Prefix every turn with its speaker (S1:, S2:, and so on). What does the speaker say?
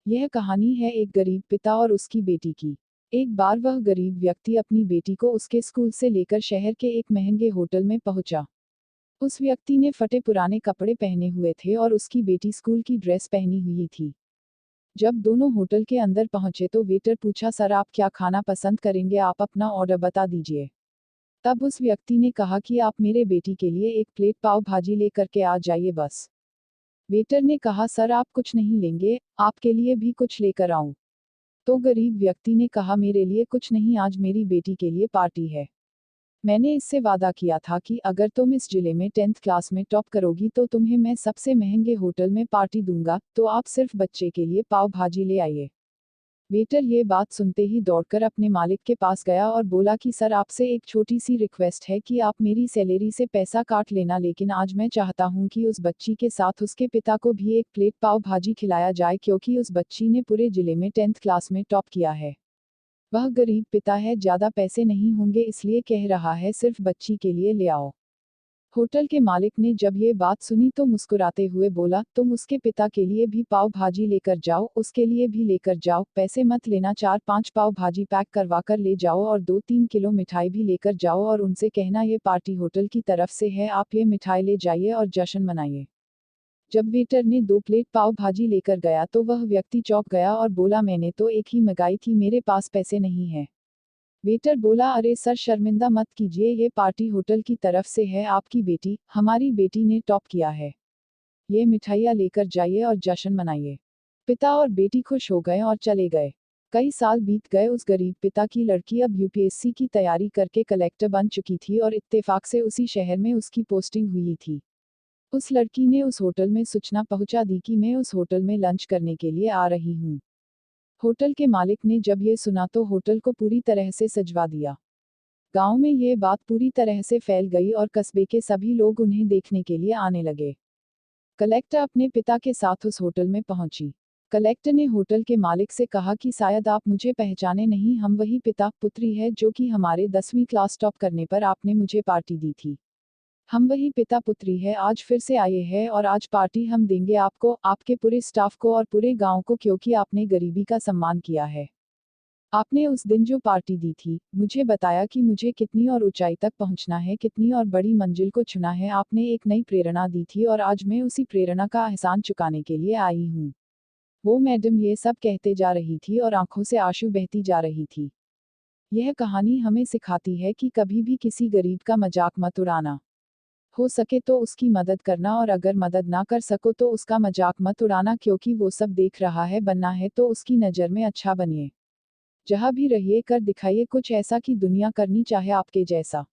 S1: यह कहानी है एक गरीब पिता और उसकी बेटी की। एक बार वह गरीब व्यक्ति अपनी बेटी को उसके स्कूल से लेकर शहर के एक महंगे होटल में पहुंचा। उस व्यक्ति ने फटे पुराने कपड़े पहने हुए थे और उसकी बेटी स्कूल की ड्रेस पहनी हुई थी। जब दोनों होटल के अंदर पहुंचे तो वेटर पूछा, सर आप क्या खाना पसंद करेंगे, आप अपना ऑर्डर बता दीजिए। तब उस व्यक्ति ने कहा कि आप मेरे बेटी के लिए एक प्लेट पाव भाजी लेकर के आ जाइए बस। वेटर ने कहा, सर आप कुछ नहीं लेंगे, आपके लिए भी कुछ लेकर आऊं। तो गरीब व्यक्ति ने कहा, मेरे लिए कुछ नहीं, आज मेरी बेटी के लिए पार्टी है। मैंने इससे वादा किया था कि अगर तुम इस जिले में 10th क्लास में टॉप करोगी तो तुम्हें मैं सबसे महंगे होटल में पार्टी दूंगा, तो आप सिर्फ बच्चे के लिए पाव भाजी ले आइए। वेटर ये बात सुनते ही दौड़कर अपने मालिक के पास गया और बोला कि सर आपसे एक छोटी सी रिक्वेस्ट है कि आप मेरी सैलरी से पैसा काट लेना, लेकिन आज मैं चाहता हूं कि उस बच्ची के साथ उसके पिता को भी एक प्लेट पाव भाजी खिलाया जाए, क्योंकि उस बच्ची ने पूरे जिले में 10th क्लास में टॉप किया है। वह गरीब पिता है, ज्यादा पैसे नहीं होंगे, इसलिए कह रहा है सिर्फ बच्ची के लिए ले आओ। होटल के मालिक ने जब ये बात सुनी तो मुस्कुराते हुए बोला, तुम उसके पिता के लिए भी पाव भाजी लेकर जाओ, उसके लिए भी लेकर जाओ, पैसे मत लेना, 4-5 पाव भाजी पैक करवा कर ले जाओ और 2-3 किलो मिठाई भी लेकर जाओ और उनसे कहना ये पार्टी होटल की तरफ से है, आप ये मिठाई ले जाइए और जश्न मनाइए। जब वेटर ने 2 प्लेट पाव भाजी लेकर गया तो वह व्यक्ति चौंक गया और बोला, मैंने तो एक ही मंगाई थी, मेरे पास पैसे नहीं है। वेटर बोला, अरे सर शर्मिंदा मत कीजिए, ये पार्टी होटल की तरफ से है, आपकी बेटी, हमारी बेटी ने टॉप किया है। ये मिठाइयाँ लेकर जाइए और जश्न मनाइए। पिता और बेटी खुश हो गए और चले गए। कई साल बीत गए, उस गरीब पिता की लड़की अब यूपीएससी की तैयारी करके कलेक्टर बन चुकी थी और इत्तेफाक से उसी शहर में उसकी पोस्टिंग हुई थी। उस लड़की ने उस होटल में सूचना पहुंचा दी कि मैं उस होटल में लंच करने के लिए आ रही हूँ। होटल के मालिक ने जब ये सुना तो होटल को पूरी तरह से सजवा दिया। गांव में ये बात पूरी तरह से फैल गई और कस्बे के सभी लोग उन्हें देखने के लिए आने लगे। कलेक्टर अपने पिता के साथ उस होटल में पहुंची। कलेक्टर ने होटल के मालिक से कहा कि शायद आप मुझे पहचाने नहीं, हम वही पिता पुत्री है जो कि हमारे 10वीं क्लास टॉप करने पर आपने मुझे पार्टी दी थी। हम वही पिता पुत्री है, आज फिर से आए हैं और आज पार्टी हम देंगे आपको, आपके पूरे स्टाफ को और पूरे गांव को, क्योंकि आपने गरीबी का सम्मान किया है। आपने उस दिन जो पार्टी दी थी, मुझे बताया कि मुझे कितनी और ऊंचाई तक पहुंचना है, कितनी और बड़ी मंजिल को छूना है, आपने एक नई प्रेरणा दी थी और आज मैं उसी प्रेरणा का एहसान चुकाने के लिए आई हूँ। वो मैडम ये सब कहते जा रही थी और आंखों से आंसू बहती जा रही थी। यह कहानी हमें सिखाती है कि कभी भी किसी गरीब का मजाक मत उड़ाना। हो सके तो उसकी मदद करना और अगर मदद ना कर सको तो उसका मजाक मत उड़ाना, क्योंकि वो सब देख रहा है, बनना है तो उसकी नज़र में अच्छा बनिए। जहाँ भी रहिए कर दिखाइए कुछ ऐसा कि दुनिया करनी चाहे आपके जैसा।